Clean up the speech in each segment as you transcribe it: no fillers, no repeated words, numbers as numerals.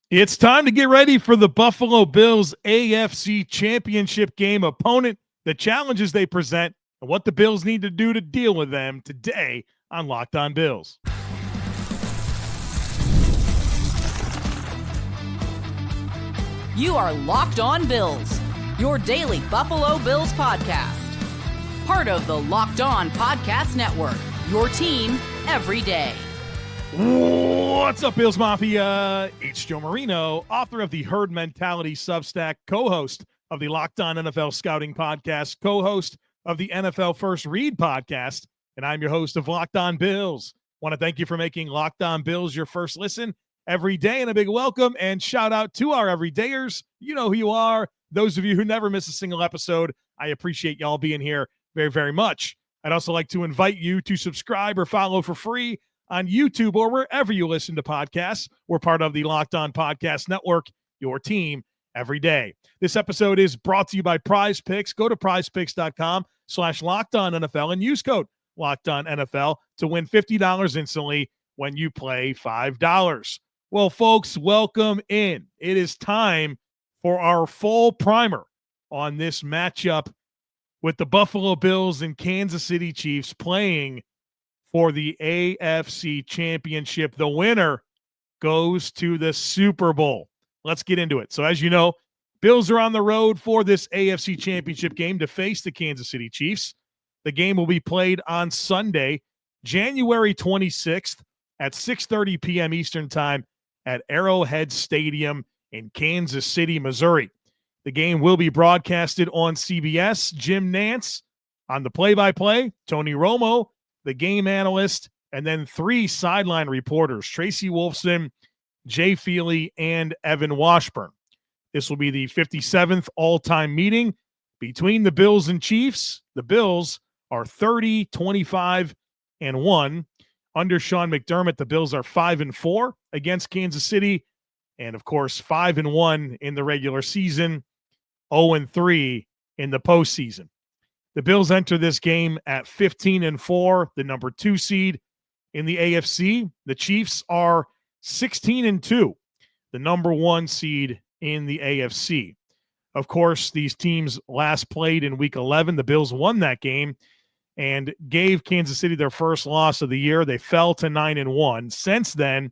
It's time to get ready for the Buffalo Bills AFC Championship game opponent, the challenges they present, and what the Bills need to do to deal with them today on Locked On Bills. You are Locked On Bills, your daily Buffalo Bills podcast. Part of the Locked On Podcast Network, your team every day. What's up, Bills Mafia? It's Joe Marino, author of the Herd Mentality Substack, co-host of the Locked On NFL Scouting Podcast, co-host of the NFL First Read Podcast, and I'm your host of Locked On Bills. Want to thank you for making Locked On Bills your first listen every day, and a big welcome and shout out to our everydayers. You know who you are. Those of you who never miss a single episode, I appreciate y'all being here very, very much. I'd also like to invite you to subscribe or follow for free on YouTube or wherever you listen to podcasts. We're part of the Locked On Podcast Network, your team every day. This episode is brought to you by Prize Picks. Go to prizepicks.com/LockedOnNFL and use code LockedOnNFL to win $50 instantly when you play $5. Well, folks, welcome in. It is time for our full primer on this matchup with the Buffalo Bills and Kansas City Chiefs playing for the AFC Championship. The winner goes to the Super Bowl. Let's get into it. So as you know, Bills are on the road for this AFC Championship game to face the Kansas City Chiefs. The game will be played on Sunday, January 26th at 6:30 p.m. Eastern Time at Arrowhead Stadium in Kansas City, Missouri. The game will be broadcasted on CBS. Jim Nantz on the play-by-play, Tony Romo, the game analyst, and then three sideline reporters, Tracy Wolfson, Jay Feely, and Evan Washburn. This will be the 57th all-time meeting between the Bills and Chiefs. The Bills are 30-25-1. Under Sean McDermott, the Bills are 5-4 against Kansas City, and of course 5-1 in the regular season, 0-3 in the postseason. The Bills enter this game at 15-4, the number 2 seed in the AFC. The Chiefs are 16-2, the number 1 seed in the AFC. Of course, these teams last played in Week 11. The Bills won that game and gave Kansas City their first loss of the year. They fell to 9-1. Since then,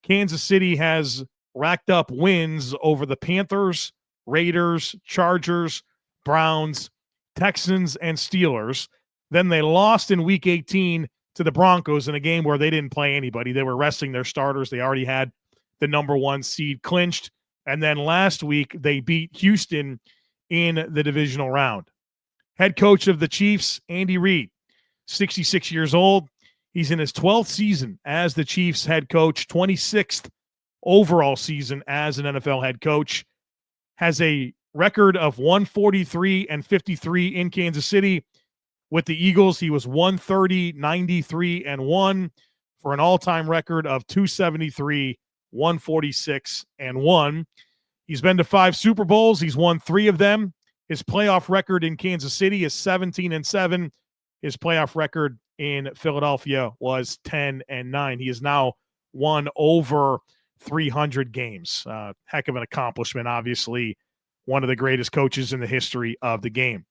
Kansas City has racked up wins over the Panthers, Raiders, Chargers, Browns, Texans, and Steelers. Then they lost in Week 18 to the Broncos in a game where they didn't play anybody. They were resting their starters. They already had the number 1 seed clinched. And then last week, they beat Houston in the divisional round. Head coach of the Chiefs, Andy Reid, 66 years old. He's in his 12th season as the Chiefs head coach, 26th overall season as an NFL head coach. Has a record of 143-53 in Kansas City. With the Eagles, he was 130-93-1 for an all-time record of 273-146-1. He's been to 5 Super Bowls. He's won 3 of them. His playoff record in Kansas City is 17-7. His playoff record in Philadelphia was 10-9. He has now won over 300 games. Heck of an accomplishment, obviously. One of the greatest coaches in the history of the game.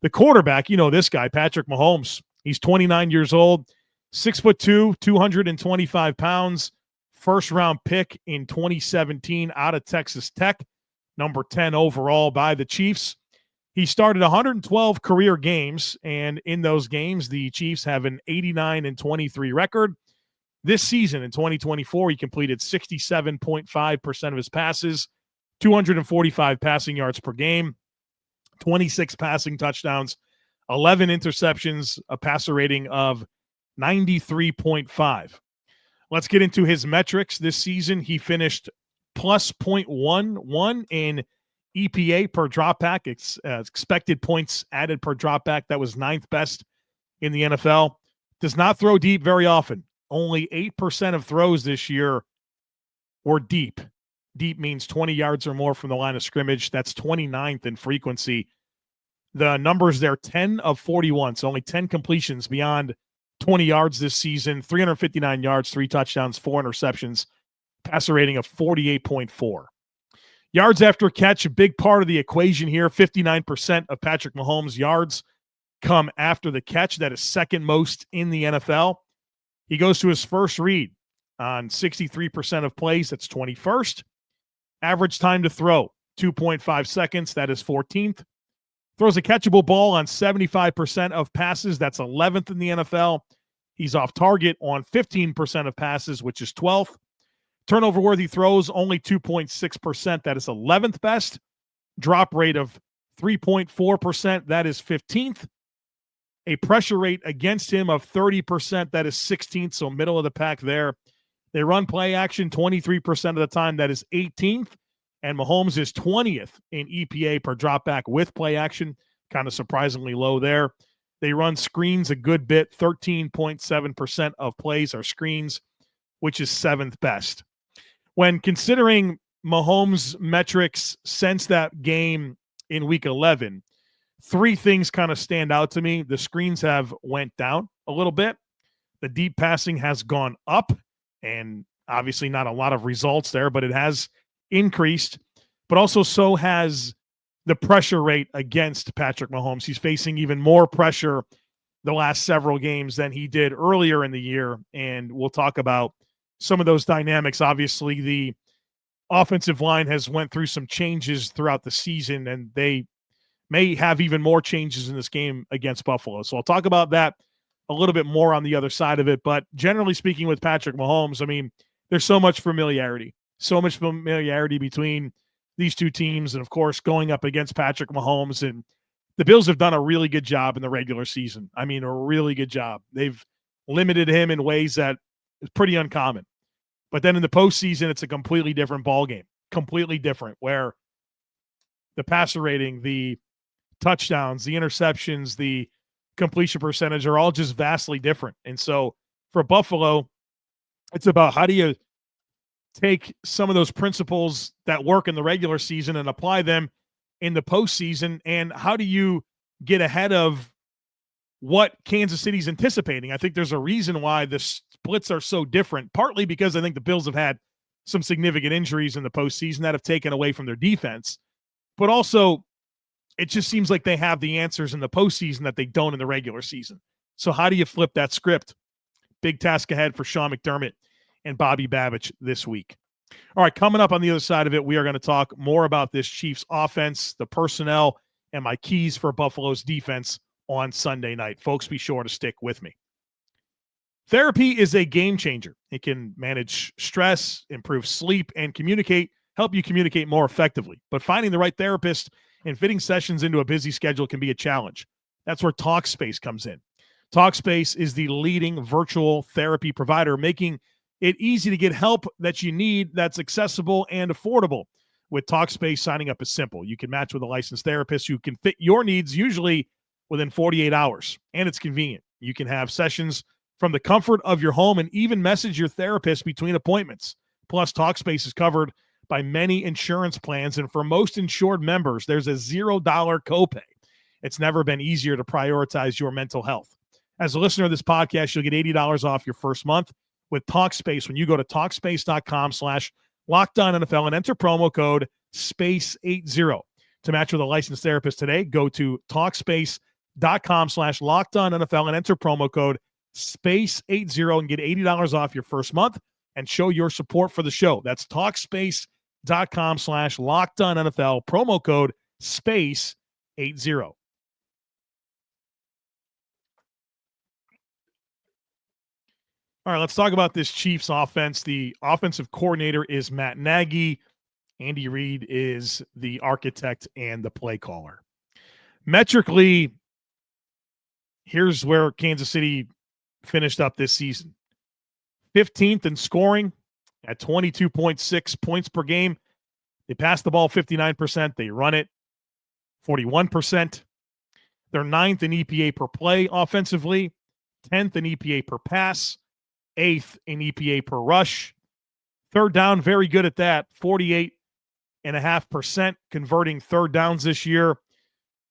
The quarterback, you know this guy, Patrick Mahomes. He's 29 years old, 6'2", 225 pounds. First-round pick in 2017 out of Texas Tech, number 10 overall by the Chiefs. He started 112 career games, and in those games, the Chiefs have an 89-23 record. This season, in 2024, he completed 67.5% of his passes, 245 passing yards per game, 26 passing touchdowns, 11 interceptions, a passer rating of 93.5. Let's get into his metrics this season. He finished plus 0.11 in EPA per dropback, expected points added per dropback. That was 9th best in the NFL. Does not throw deep very often. Only 8% of throws this year were deep. Deep means 20 yards or more from the line of scrimmage. That's 29th in frequency. The numbers there, 10 of 41, so only 10 completions beyond 20 yards this season, 359 yards, 3 touchdowns, 4 interceptions. passer rating of 48.4. Yards after catch, a big part of the equation here. 59% of Patrick Mahomes' yards come after the catch. That is second most in the NFL. He goes to his first read on 63% of plays. That's 21st. Average time to throw, 2.5 seconds. That is 14th. Throws a catchable ball on 75% of passes. That's 11th in the NFL. He's off target on 15% of passes, which is 12th. Turnover-worthy throws, only 2.6%. That is 11th best. Drop rate of 3.4%. That is 15th. A pressure rate against him of 30%. That is 16th, so middle of the pack there. They run play action 23% of the time. That is 18th. And Mahomes is 20th in EPA per dropback with play action. Kind of surprisingly low there. They run screens a good bit. 13.7% of plays are screens, which is 7th best. When considering Mahomes' metrics since that game in Week 11, three things kind of stand out to me. The screens have went down a little bit. The deep passing has gone up, and obviously not a lot of results there, but it has increased. But also so has the pressure rate against Patrick Mahomes. He's facing even more pressure the last several games than he did earlier in the year, and we'll talk about some of those dynamics. Obviously, the offensive line has went through some changes throughout the season, and they may have even more changes in this game against Buffalo. So I'll talk about that a little bit more on the other side of it. But generally speaking, with Patrick Mahomes, I mean, there's so much familiarity between these two teams. And of course, going up against Patrick Mahomes, and the Bills have done a really good job in the regular season. I mean, a really good job. They've limited him in ways that is pretty uncommon. But then in the postseason, it's a completely different ballgame, completely different, where the passer rating, the touchdowns, the interceptions, the completion percentage are all just vastly different. And so for Buffalo, it's about how do you take some of those principles that work in the regular season and apply them in the postseason, and how do you get ahead of what Kansas City's anticipating? I think there's a reason why the splits are so different, partly because I think the Bills have had some significant injuries in the postseason that have taken away from their defense, but also it just seems like they have the answers in the postseason that they don't in the regular season. So how do you flip that script? Big task ahead for Sean McDermott and Bobby Babich this week. All right, coming up on the other side of it, we are going to talk more about this Chiefs offense, the personnel, and my keys for Buffalo's defense on Sunday night. Folks, be sure to stick with me. Therapy is a game changer. It can manage stress, improve sleep, and help you communicate more effectively. But finding the right therapist and fitting sessions into a busy schedule can be a challenge. That's where Talkspace comes in. Talkspace is the leading virtual therapy provider, making it easy to get help that you need that's accessible and affordable. With Talkspace, signing up is simple. You can match with a licensed therapist who can fit your needs, usually within 48 hours, and it's convenient. You can have sessions from the comfort of your home and even message your therapist between appointments. Plus, Talkspace is covered by many insurance plans, and for most insured members, there's a $0 copay. It's never been easier to prioritize your mental health. As a listener of this podcast, you'll get $80 off your first month with Talkspace when you go to Talkspace.com/LockedOnNFL and enter promo code SPACE80. To match with a licensed therapist today, go to Talkspace.com/LockedOnNFL and enter promo code SPACE80 and get $80 off your first month and show your support for the show. That's Talkspace.com/LockedOnNFL, promo code SPACE80. All right, let's talk about this Chiefs offense. The offensive coordinator is Matt Nagy. Andy Reid is the architect and the play caller. Metrically, here's where Kansas City finished up this season. 15th in scoring at 22.6 points per game. They pass the ball 59%. They run it 41%. They're 9th in EPA per play offensively, 10th in EPA per pass, 8th in EPA per rush. Third down, very good at that, 48.5% converting third downs this year.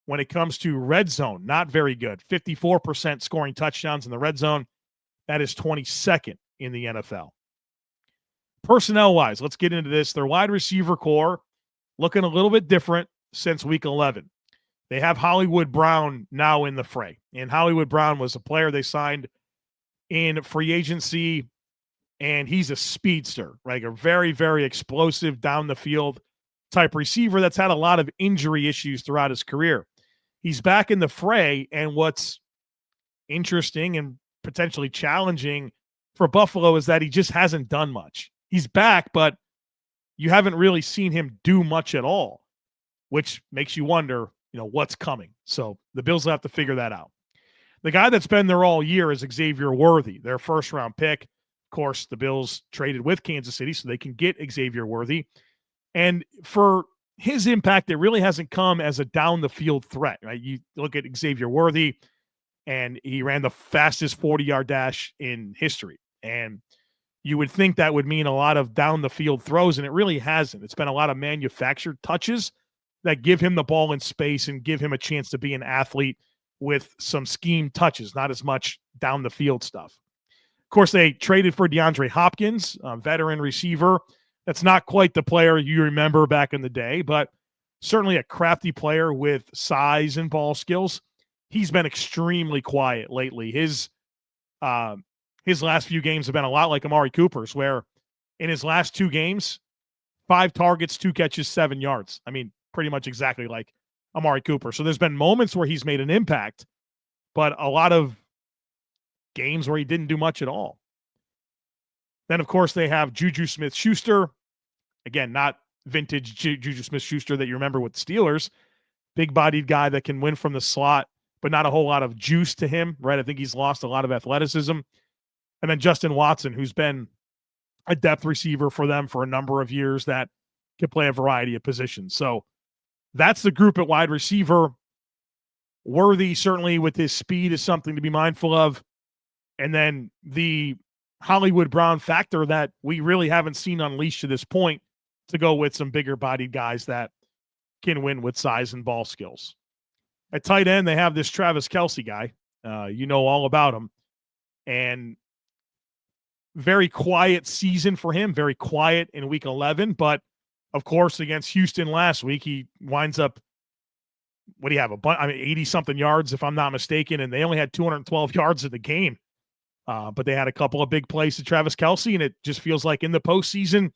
When it comes to red zone, not very good, 54% scoring touchdowns in the red zone. That is 22nd in the NFL. Personnel-wise, let's get into this. Their wide receiver core looking a little bit different since week 11. They have Hollywood Brown now in the fray. And Hollywood Brown was a player they signed in free agency, and he's a speedster, right? A very, very explosive down the field type receiver that's had a lot of injury issues throughout his career. He's back in the fray, and what's interesting and potentially challenging for Buffalo is that he just hasn't done much. He's back, but you haven't really seen him do much at all, which makes you wonder, what's coming. So the Bills will have to figure that out. The guy that's been there all year is Xavier Worthy, their first-round pick. Of course, the Bills traded with Kansas City so they can get Xavier Worthy. And for his impact, it really hasn't come as a down-the-field threat, right? You look at Xavier Worthy, and he ran the fastest 40-yard dash in history. And you would think that would mean a lot of down-the-field throws, and it really hasn't. It's been a lot of manufactured touches that give him the ball in space and give him a chance to be an athlete with some scheme touches, not as much down-the-field stuff. Of course, they traded for DeAndre Hopkins, a veteran receiver. That's not quite the player you remember back in the day, but certainly a crafty player with size and ball skills. He's been extremely quiet lately. His last few games have been a lot like Amari Cooper's, where in his last 2 games, 5 targets, 2 catches, 7 yards. I mean, pretty much exactly like Amari Cooper. So there's been moments where he's made an impact, but a lot of games where he didn't do much at all. Then, of course, they have Juju Smith-Schuster. Again, not vintage Juju Smith-Schuster that you remember with the Steelers. Big-bodied guy that can win from the slot, but not a whole lot of juice to him, right? I think he's lost a lot of athleticism. And then Justin Watson, who's been a depth receiver for them for a number of years that can play a variety of positions. So that's the group at wide receiver. Worthy, certainly with his speed, is something to be mindful of. And then the Hollywood Brown factor that we really haven't seen unleashed to this point, to go with some bigger-bodied guys that can win with size and ball skills. At tight end, they have this Travis Kelce guy. You know all about him. And very quiet season for him, very quiet in week 11. But, of course, against Houston last week, he winds up, what do you have, 80-something yards, if I'm not mistaken, and they only had 212 yards in the game. But they had a couple of big plays to Travis Kelce, and it just feels like in the postseason,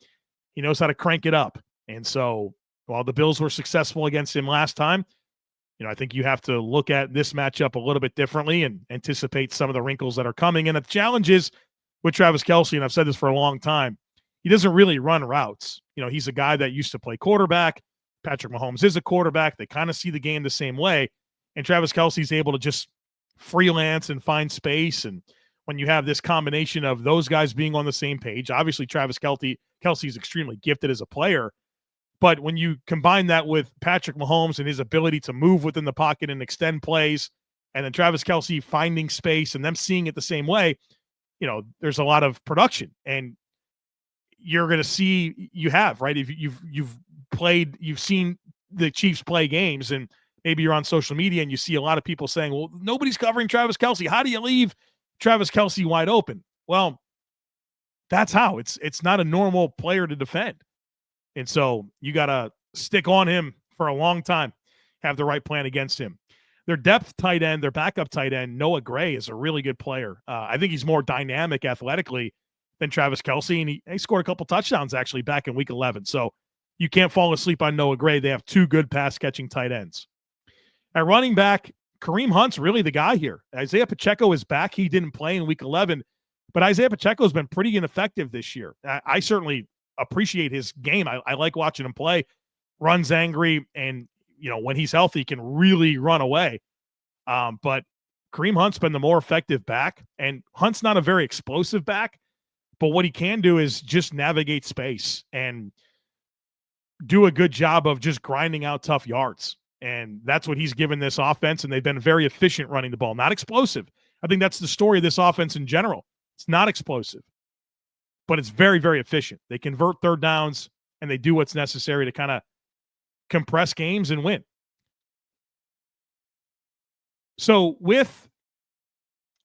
he knows how to crank it up. And so while the Bills were successful against him last time, I think you have to look at this matchup a little bit differently and anticipate some of the wrinkles that are coming. And the challenge is with Travis Kelce, and I've said this for a long time, he doesn't really run routes. He's a guy that used to play quarterback. Patrick Mahomes is a quarterback. They kind of see the game the same way. And Travis Kelce's able to just freelance and find space. And when you have this combination of those guys being on the same page, obviously Travis Kelce is extremely gifted as a player. But when you combine that with Patrick Mahomes and his ability to move within the pocket and extend plays, and then Travis Kelce finding space and them seeing it the same way, there's a lot of production. And you're going to see, right? If you've seen the Chiefs play games, and maybe you're on social media and you see a lot of people saying, well, nobody's covering Travis Kelce. How do you leave Travis Kelce wide open? Well, that's how. It's not a normal player to defend. And so you got to stick on him for a long time, have the right plan against him. Their depth tight end, their backup tight end, Noah Gray, is a really good player. I think he's more dynamic athletically than Travis Kelce, and he scored a couple touchdowns actually back in week 11. So you can't fall asleep on Noah Gray. They have 2 good pass-catching tight ends. At running back, Kareem Hunt's really the guy here. Isaiah Pacheco is back. He didn't play in week 11, but Isaiah Pacheco's been pretty ineffective this year. I certainly appreciate his game. I like watching him play. Runs angry, and when he's healthy, can really run away. But Kareem Hunt's been the more effective back, and Hunt's not a very explosive back, but what he can do is just navigate space and do a good job of just grinding out tough yards. And that's what he's given this offense, and they've been very efficient running the ball. Not explosive. I think that's the story of this offense in general. It's not explosive, but it's very, very efficient. They convert third downs, and they do what's necessary to kind of compress games and win. So with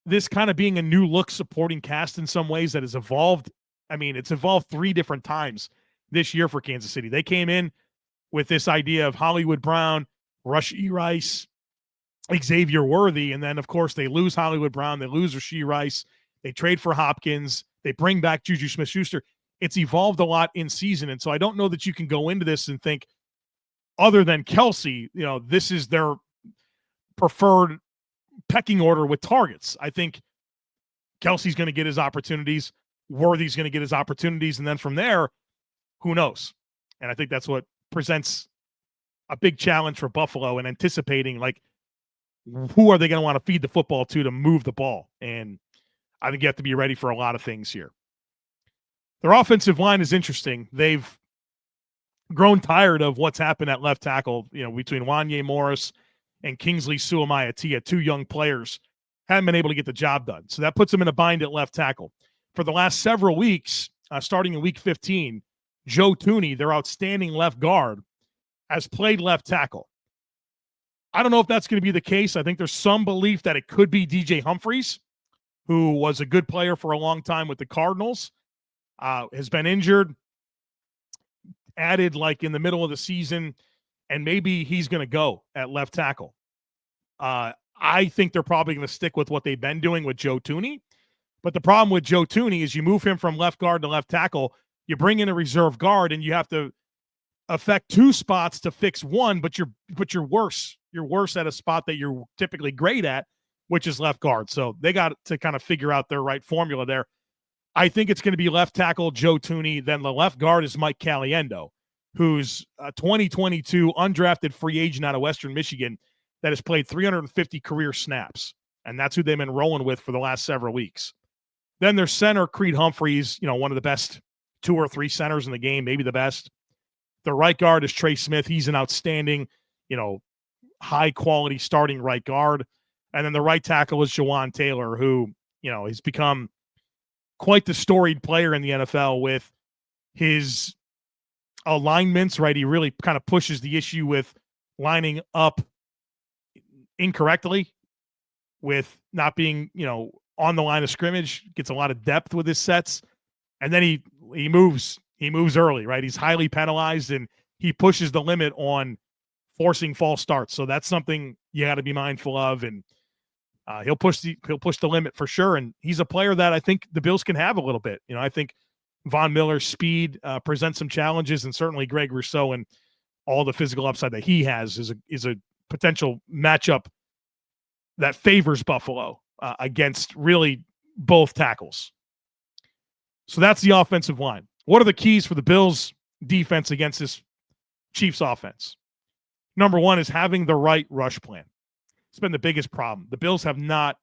this kind of being a new look supporting cast in some ways that has evolved I mean, it's evolved 3 different times this year for Kansas City. They came in with this idea of Hollywood Brown, Rashee Rice, Xavier Worthy, and then, of course, they lose Hollywood Brown, they lose Rashee Rice, they trade for Hopkins, they bring back Juju Smith-Schuster. It's evolved a lot in season, and so I don't know that you can go into this and think, other than Kelce, this is their preferred pecking order with targets. I think Kelce's going to get his opportunities, Worthy's going to get his opportunities, and then from there, who knows? And I think that's what presents a big challenge for Buffalo, and anticipating, like, who are they going to want to feed the football to move the ball? And I think you have to be ready for a lot of things here. Their offensive line is interesting. They've grown tired of what's happened at left tackle, between Wanye Morris and Kingsley Suamaitea, 2 young players, haven't been able to get the job done. So that puts them in a bind at left tackle. For the last several weeks, starting in week 15, Joe Thuney, their outstanding left guard, has played left tackle. I don't know if that's going to be the case. I think there's some belief that it could be DJ Humphries, who was a good player for a long time with the Cardinals, has been injured, added like in the middle of the season, and maybe he's going to go at left tackle. I think they're probably going to stick with what they've been doing with Joe Thuney. But the problem with Joe Thuney is you move him from left guard to left tackle, you bring in a reserve guard, and you have to affect 2 spots to fix one, but you're worse. You're worse at a spot that you're typically great at, which is left guard. So they got to kind of figure out their right formula there. I think it's going to be left tackle Joe Thuney. Then the left guard is Mike Caliendo, who's a 2022 undrafted free agent out of Western Michigan that has played 350 career snaps. And that's who they've been rolling with for the last several weeks. Then their center, Creed Humphreys, one of the best 2 or 3 centers in the game, maybe the best. The right guard is Trey Smith. He's an outstanding, high-quality starting right guard. And then the right tackle is Jawan Taylor, who, has become quite the storied player in the NFL with his alignments, right? He really kind of pushes the issue with lining up incorrectly, with not being, on the line of scrimmage, gets a lot of depth with his sets. And then he moves early, right? He's highly penalized, and he pushes the limit on forcing false starts. So that's something you got to be mindful of. And he'll push the limit for sure. And he's a player that I think the Bills can have a little bit. I think Von Miller's speed presents some challenges, and certainly Greg Rousseau and all the physical upside that he has is a potential matchup that favors Buffalo against really both tackles. So that's the offensive line. What are the keys for the Bills defense against this Chiefs offense? Number 1 is having the right rush plan. It's been the biggest problem. The Bills have not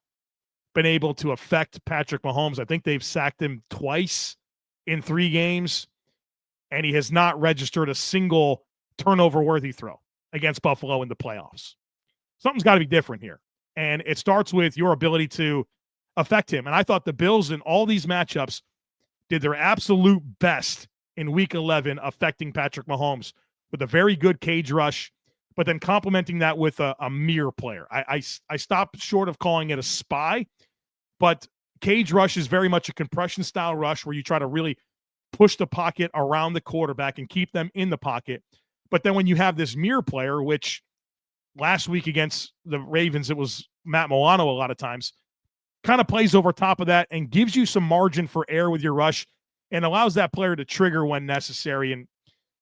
been able to affect Patrick Mahomes. I think they've sacked him twice in 3 games, and he has not registered a single turnover-worthy throw against Buffalo in the playoffs. Something's got to be different here, and it starts with your ability to affect him. And I thought the Bills in all these matchups did their absolute best in Week 11 affecting Patrick Mahomes with a very good cage rush, but then complementing that with a mirror player. I stopped short of calling it a spy, but cage rush is very much a compression-style rush where you try to really push the pocket around the quarterback and keep them in the pocket. But then when you have this mirror player, which last week against the Ravens, it was Matt Milano a lot of times, kind of plays over top of that and gives you some margin for error with your rush and allows that player to trigger when necessary and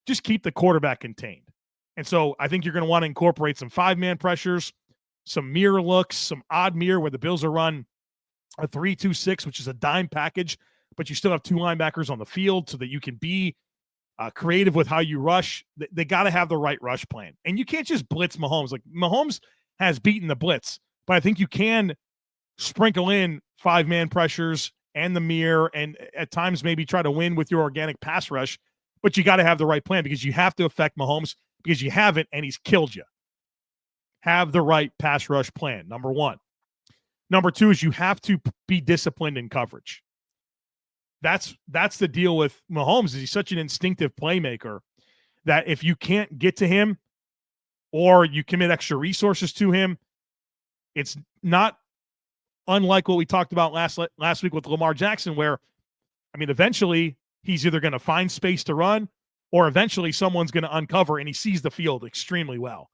just keep the quarterback contained. And so I think you're going to want to incorporate some 5-man pressures, some mirror looks, some odd mirror where the Bills are run a 3-2-6, which is a dime package, but you still have 2 linebackers on the field so that you can be creative with how you rush. They got to have the right rush plan. And you can't just blitz Mahomes. Like, Mahomes has beaten the blitz, but I think you can sprinkle in 5-man pressures and the mirror and at times maybe try to win with your organic pass rush, but you got to have the right plan because you have to affect Mahomes because you haven't and he's killed you. Have the right pass rush plan, number 1. Number 2 is you have to be disciplined in coverage. That's the deal with Mahomes is he's such an instinctive playmaker that if you can't get to him or you commit extra resources to him, it's not unlike what we talked about last week with Lamar Jackson, where I mean, eventually he's either going to find space to run or eventually someone's going to uncover, and he sees the field extremely well.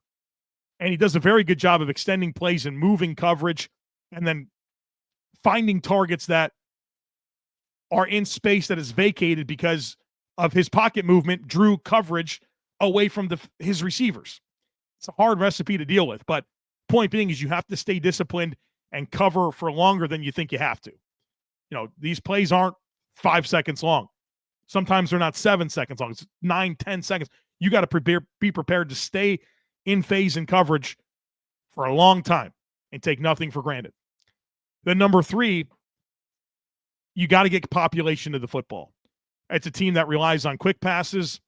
And he does a very good job of extending plays and moving coverage and then finding targets that are in space that is vacated because of his pocket movement drew coverage away from his receivers. It's a hard recipe to deal with, but point being is you have to stay disciplined and cover for longer than you think you have to. You know, these plays aren't 5 seconds long. Sometimes they're not 7 seconds long. It's 9, 10 seconds. You got to be prepared to stay in phase and coverage for a long time and take nothing for granted. Then number 3, you got to get population to the football. It's a team that relies on quick passes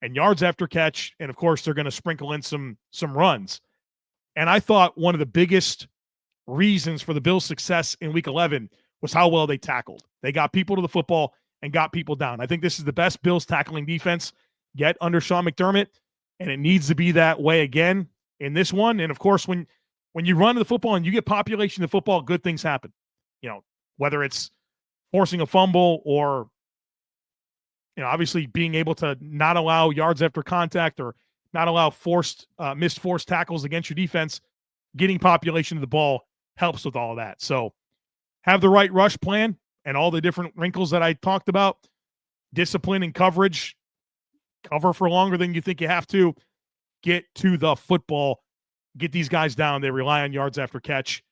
and yards after catch, and of course they're going to sprinkle in some runs. And I thought one of the biggest reasons for the Bills' success in Week 11 was how well they tackled. They got people to the football and got people down. I think this is the best Bills tackling defense yet under Sean McDermott, and it needs to be that way again in this one. And of course, when you run to the football and you get population to the football, good things happen. You know, whether it's forcing a fumble or, you know, obviously being able to not allow yards after contact or not allow missed forced tackles against your defense, getting population to the ball helps with all of that. So have the right rush plan and all the different wrinkles that I talked about. Discipline and coverage. Cover for longer than you think you have to. Get to the football. Get these guys down. They rely on yards after catch.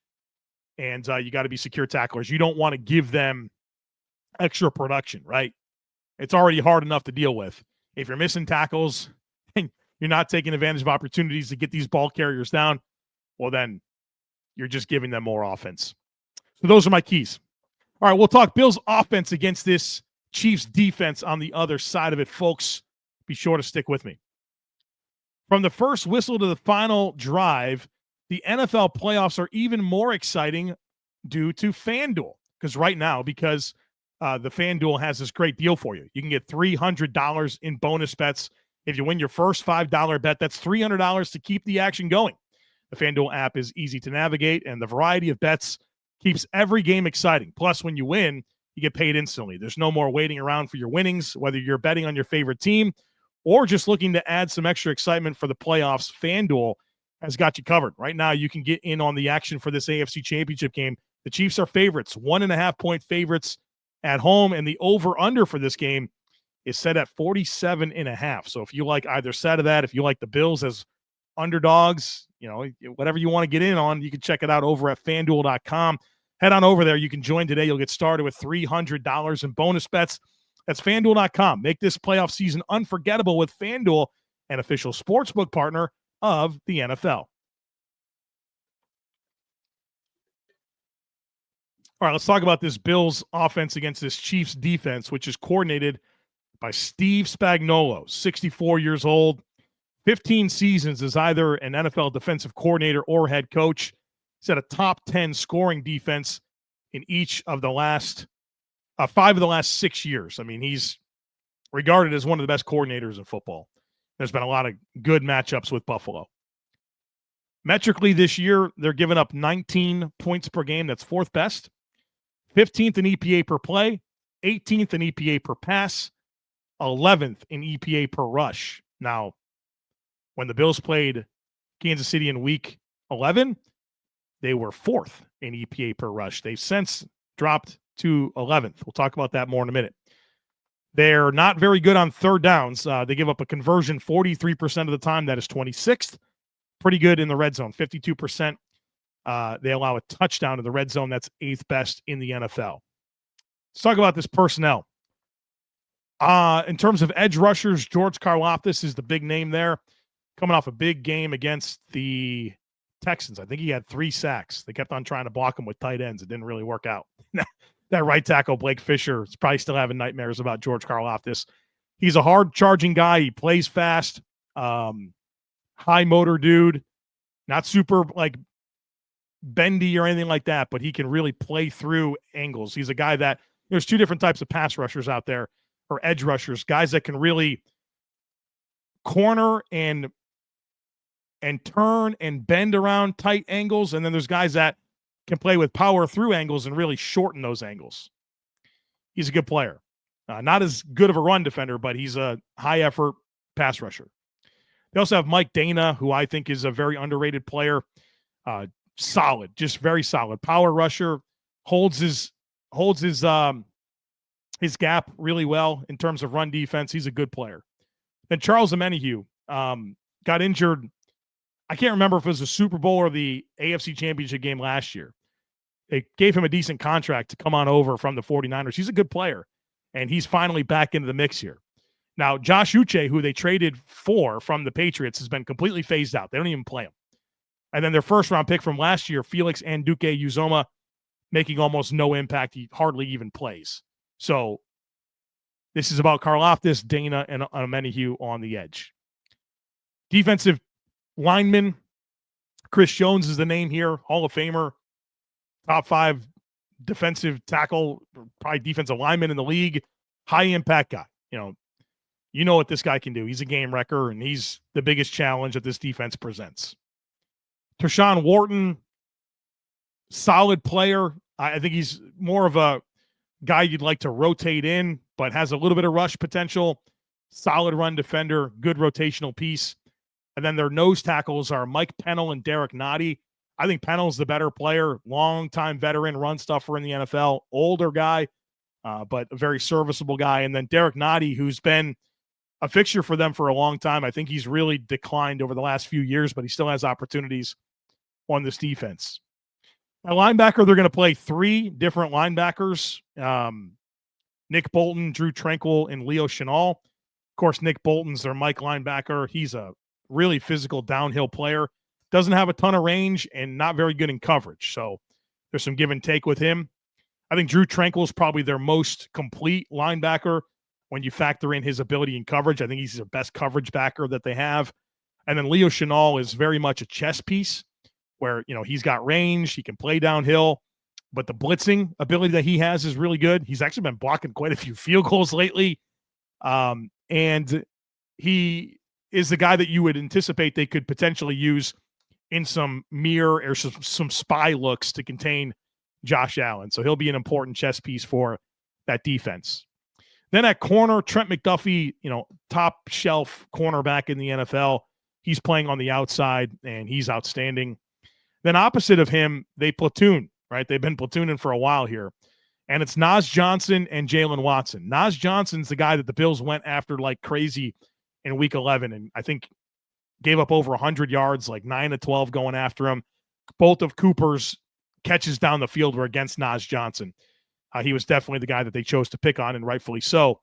And you got to be secure tacklers. You don't want to give them extra production, right? It's already hard enough to deal with. If you're missing tackles and you're not taking advantage of opportunities to get these ball carriers down, well, then you're just giving them more offense. So those are my keys. All right, we'll talk Bills offense against this Chiefs defense on the other side of it, folks. Be sure to stick with me. From the first whistle to the final drive, the NFL playoffs are even more exciting due to FanDuel. Because the FanDuel has this great deal for you. You can get $300 in bonus bets. If you win your first $5 bet, that's $300 to keep the action going. The FanDuel app is easy to navigate, and the variety of bets keeps every game exciting. Plus, when you win, you get paid instantly. There's no more waiting around for your winnings, whether you're betting on your favorite team or just looking to add some extra excitement for the playoffs. FanDuel has got you covered. Right now, you can get in on the action for this AFC Championship game. The Chiefs are favorites, 1.5-point favorites at home, and the over-under for this game is set at 47.5. So if you like either side of that, if you like the Bills as underdogs, you know, whatever you want to get in on, you can check it out over at FanDuel.com. Head on over there. You can join today. You'll get started with $300 in bonus bets. That's FanDuel.com. Make this playoff season unforgettable with FanDuel, an official sportsbook partner of the NFL. All right, let's talk about this Bills offense against this Chiefs defense, which is coordinated by Steve Spagnuolo, 64 years old, 15 seasons as either an NFL defensive coordinator or head coach. He's had a top 10 scoring defense in each of the last 5 of the last 6 years. I mean, he's regarded as one of the best coordinators in football. There's been a lot of good matchups with Buffalo. Metrically this year, they're giving up 19 points per game. That's 4th best. 15th in EPA per play, 18th in EPA per pass, 11th in EPA per rush. Now, when the Bills played Kansas City in Week 11, they were 4th in EPA per rush. They've since dropped to 11th. We'll talk about that more in a minute. They're not very good on third downs. They give up a conversion 43% of the time. That is 26th. Pretty good in the red zone, 52%. They allow a touchdown to the red zone. That's 8th best in the NFL. Let's talk about this personnel. In terms of edge rushers, George Karlaftis is the big name there. Coming off a big game against the Texans. I think he had 3 sacks. They kept on trying to block him with tight ends. It didn't really work out. That right tackle, Blake Fisher, is probably still having nightmares about George Karlaftis. He's a hard-charging guy. He plays fast. High motor dude. Not super, bendy or anything like that, but he can really play through angles. He's a guy that there's 2 different types of pass rushers out there, or edge rushers, guys that can really corner and turn and bend around tight angles. And then there's guys that can play with power through angles and really shorten those angles. He's a good player. Not as good of a run defender, but he's a high-effort pass rusher. They also have Mike Dana, who I think is a very underrated player. Solid, just very solid. Power rusher, holds his gap really well in terms of run defense. He's a good player. Then Charles Omenihu got injured. I can't remember if it was the Super Bowl or the AFC Championship game last year. They gave him a decent contract to come on over from the 49ers. He's a good player, and he's finally back into the mix here. Now, Josh Uche, who they traded for from the Patriots, has been completely phased out. They don't even play him. And then their first-round pick from last year, Felix Anduke-Uzomah, making almost no impact. He hardly even plays. So this is about Karlaftis, Dana, and Omenihu on the edge. Defensive lineman, Chris Jones is the name here, Hall of Famer, top 5 defensive tackle, probably defensive lineman in the league, high-impact guy. You know what this guy can do. He's a game wrecker, and he's the biggest challenge that this defense presents. Tershawn Wharton, solid player. I think he's more of a guy you'd like to rotate in, but has a little bit of rush potential. Solid run defender, good rotational piece. And then their nose tackles are Mike Pennell and Derek Nottie. I think Pennell's the better player, long-time veteran run stuffer in the NFL, older guy, but a very serviceable guy. And then Derek Nottie, who's been a fixture for them for a long time. I think he's really declined over the last few years, but he still has opportunities on this defense. At linebacker, they're going to play 3 different linebackers. Nick Bolton, Drew Tranquil, and Leo Chenal. Of course, Nick Bolton's their Mike linebacker. He's a really physical downhill player. Doesn't have a ton of range and not very good in coverage. So there's some give and take with him. I think Drew Tranquil is probably their most complete linebacker when you factor in his ability in coverage. I think he's their best coverage backer that they have. And then Leo Chenal is very much a chess piece where, he's got range. He can play downhill. But the blitzing ability that he has is really good. He's actually been blocking quite a few field goals lately. And he is the guy that you would anticipate they could potentially use in some mirror or some spy looks to contain Josh Allen. So he'll be an important chess piece for that defense. Then at corner, Trent McDuffie, top shelf cornerback in the NFL. He's playing on the outside, and he's outstanding. Then opposite of him, they platoon, right? They've been platooning for a while here. And it's Nas Johnson and Jalen Watson. Nas Johnson's the guy that the Bills went after like crazy in Week 11, and I think gave up over 100 yards, like 9 to 12 going after him. Both of Cooper's catches down the field were against Nas Johnson. He was definitely the guy that they chose to pick on, and rightfully so.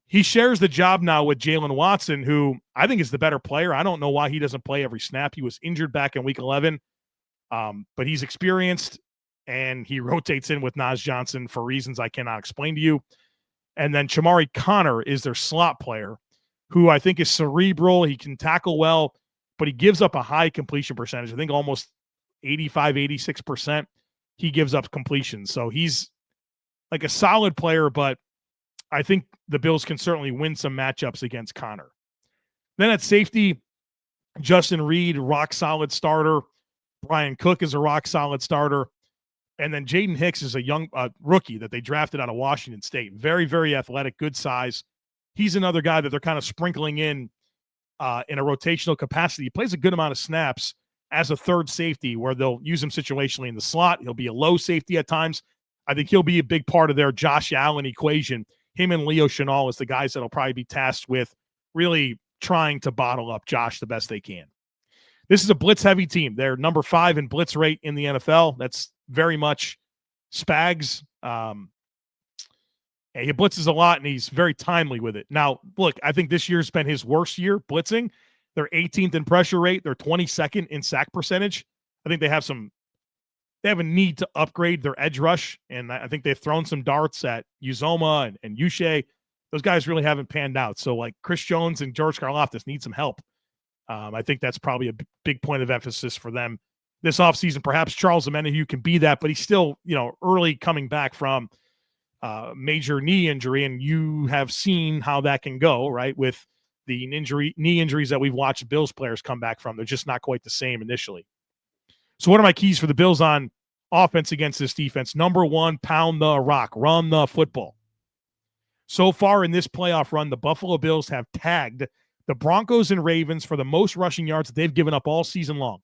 He shares the job now with Jalen Watson, who I think is the better player. I don't know why he doesn't play every snap. He was injured back in Week 11, but he's experienced, and he rotates in with Nas Johnson for reasons I cannot explain to you. And then Chamari Connor is their slot player, who I think is cerebral. He can tackle well, but he gives up a high completion percentage. I think almost 85, 86%. He gives up completions. So he's like a solid player, but I think the Bills can certainly win some matchups against Connor. Then at safety, Justin Reed, rock solid starter. Brian Cook is a rock solid starter. And then Jaden Hicks is a young rookie that they drafted out of Washington State. Very, very athletic, good size. He's another guy that they're kind of sprinkling in a rotational capacity. He plays a good amount of snaps as a third safety where they'll use him situationally in the slot. He'll be a low safety at times. I think he'll be a big part of their Josh Allen equation. Him and Leo Chenal is the guys that'll probably be tasked with really trying to bottle up Josh the best they can. This is a blitz-heavy team. They're number 5 in blitz rate in the NFL. That's very much Spags. He blitzes a lot, and he's very timely with it. Now, look, I think this year's been his worst year blitzing. They're 18th in pressure rate. They're 22nd in sack percentage. I think they have a need to upgrade their edge rush, and I think they've thrown some darts at Uzomah and Uche. Those guys really haven't panned out. So, like, Chris Jones and George Karlaftis need some help. I think that's probably a big point of emphasis for them this offseason. Perhaps Charles Omenihu can be that, but he's still, early coming back from major knee injury, and you have seen how that can go, right? With the knee injuries that we've watched Bills players come back from. They're just not quite the same initially. So what are my keys for the Bills on offense against this defense? Number 1, pound the rock, run the football. So far in this playoff run, the Buffalo Bills have tagged the Broncos and Ravens for the most rushing yards that they've given up all season long.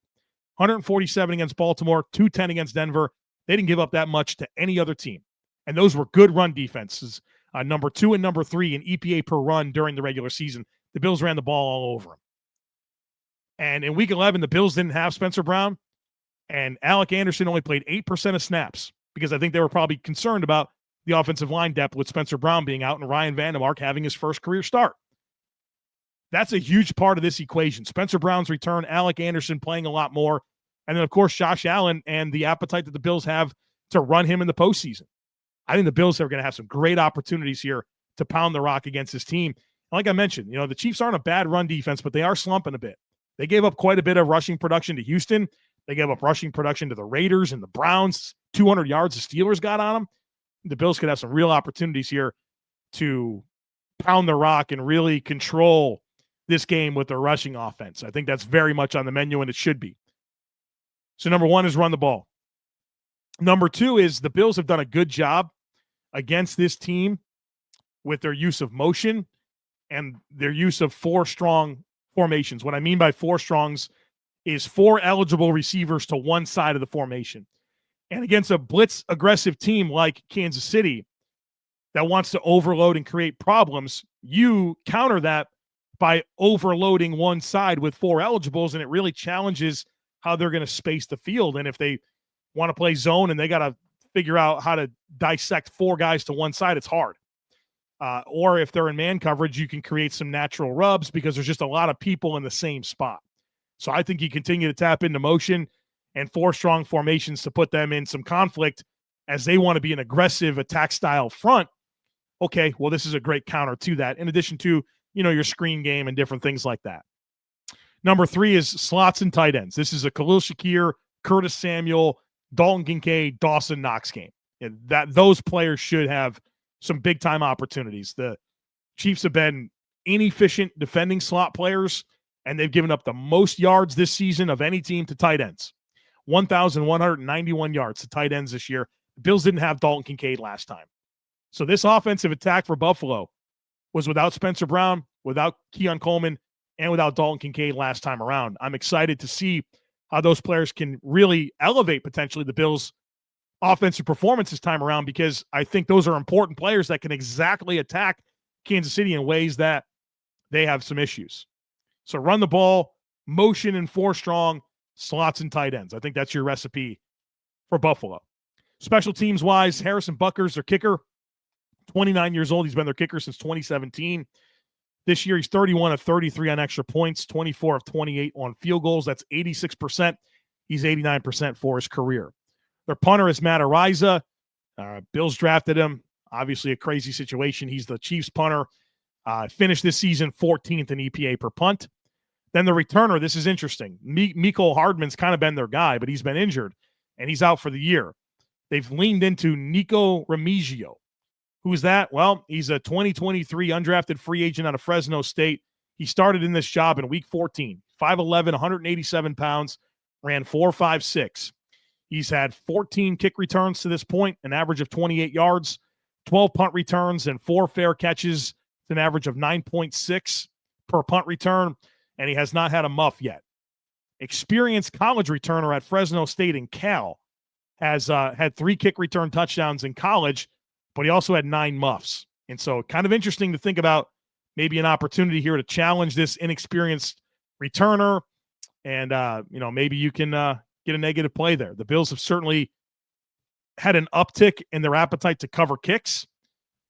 147 against Baltimore, 210 against Denver. They didn't give up that much to any other team. And those were good run defenses. Number 2 and number 3 in EPA per run during the regular season. The Bills ran the ball all over them. And in Week 11, the Bills didn't have Spencer Brown, and Alec Anderson only played 8% of snaps because I think they were probably concerned about the offensive line depth with Spencer Brown being out and Ryan Vandemark having his first career start. That's a huge part of this equation. Spencer Brown's return, Alec Anderson playing a lot more, and then, of course, Josh Allen and the appetite that the Bills have to run him in the postseason. I think the Bills are going to have some great opportunities here to pound the rock against this team. Like I mentioned, the Chiefs aren't a bad run defense, but they are slumping a bit. They gave up quite a bit of rushing production to Houston. They gave up rushing production to the Raiders and the Browns. 200 yards the Steelers got on them. The Bills could have some real opportunities here to pound the rock and really control this game with their rushing offense. I think that's very much on the menu, and it should be. So number 1 is run the ball. Number 2 is the Bills have done a good job against this team with their use of motion and their use of 4 strong formations. What I mean by 4 strongs is 4 eligible receivers to one side of the formation. And against a blitz aggressive team like Kansas City that wants to overload and create problems, you counter that by overloading one side with 4 eligibles, and it really challenges how they're going to space the field. And if they want to play zone and they got to figure out how to dissect 4 guys to one side, it's hard. Or if they're in man coverage, you can create some natural rubs because there's just a lot of people in the same spot. So I think you continue to tap into motion and 4 strong formations to put them in some conflict as they want to be an aggressive attack style front. Okay, well, this is a great counter to that, in addition to, your screen game and different things like that. Number 3 is slots and tight ends. This is a Khalil Shakir, Curtis Samuel, Dalton Kincaid, Dawson Knox game. And those players should have some big-time opportunities. The Chiefs have been inefficient defending slot players, and they've given up the most yards this season of any team to tight ends. 1,191 yards to tight ends this year. The Bills didn't have Dalton Kincaid last time. So this offensive attack for Buffalo was without Spencer Brown, without Keon Coleman, and without Dalton Kincaid last time around. I'm excited to see how those players can really elevate potentially the Bills' offensive performance this time around, because I think those are important players that can exactly attack Kansas City in ways that they have some issues. So run the ball, motion and 4 strong, slots and tight ends. I think that's your recipe for Buffalo. Special teams wise, Harrison Bucker's their kicker. 29 years old. He's been their kicker since 2017. This year, he's 31 of 33 on extra points, 24 of 28 on field goals. That's 86%. He's 89% for his career. Their punter is Matt Ariza. Bills drafted him. Obviously, a crazy situation. He's the Chiefs punter. Finished this season 14th in EPA per punt. Then the returner, this is interesting. Mecole Hardman's kind of been their guy, but he's been injured, and he's out for the year. They've leaned into Nico Remigio. Who's that? Well, he's a 2023 undrafted free agent out of Fresno State. He started in this job in Week 14. 5'11", 187 pounds, ran 4.56. He's had 14 kick returns to this point, an average of 28 yards, 12 punt returns, and 4 fair catches, an average of 9.6 per punt return, and he has not had a muff yet. Experienced college returner at Fresno State and Cal has had 3 kick return touchdowns in college, but he also had 9 muffs. And so kind of interesting to think about maybe an opportunity here to challenge this inexperienced returner. And, maybe you can get a negative play there. The Bills have certainly had an uptick in their appetite to cover kicks,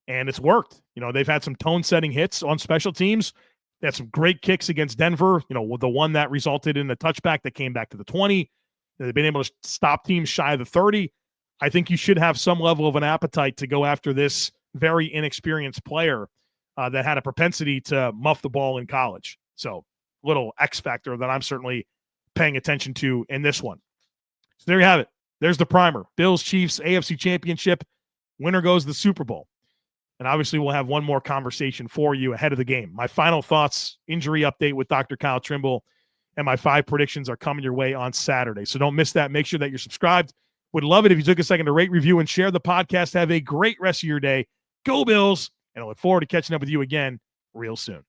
and it's worked. They've had some tone-setting hits on special teams. They had some great kicks against Denver, with the one that resulted in a touchback that came back to the 20. They've been able to stop teams shy of the 30. I think you should have some level of an appetite to go after this very inexperienced player that had a propensity to muff the ball in college. So little X factor that I'm certainly paying attention to in this one. So there you have it. There's the primer. Bills, Chiefs, AFC Championship. Winner goes to the Super Bowl. And obviously we'll have one more conversation for you ahead of the game. My final thoughts, injury update with Dr. Kyle Trimble, and my 5 predictions are coming your way on Saturday. So don't miss that. Make sure that you're subscribed. Would love it if you took a second to rate, review, and share the podcast. Have a great rest of your day. Go Bills. And I look forward to catching up with you again real soon.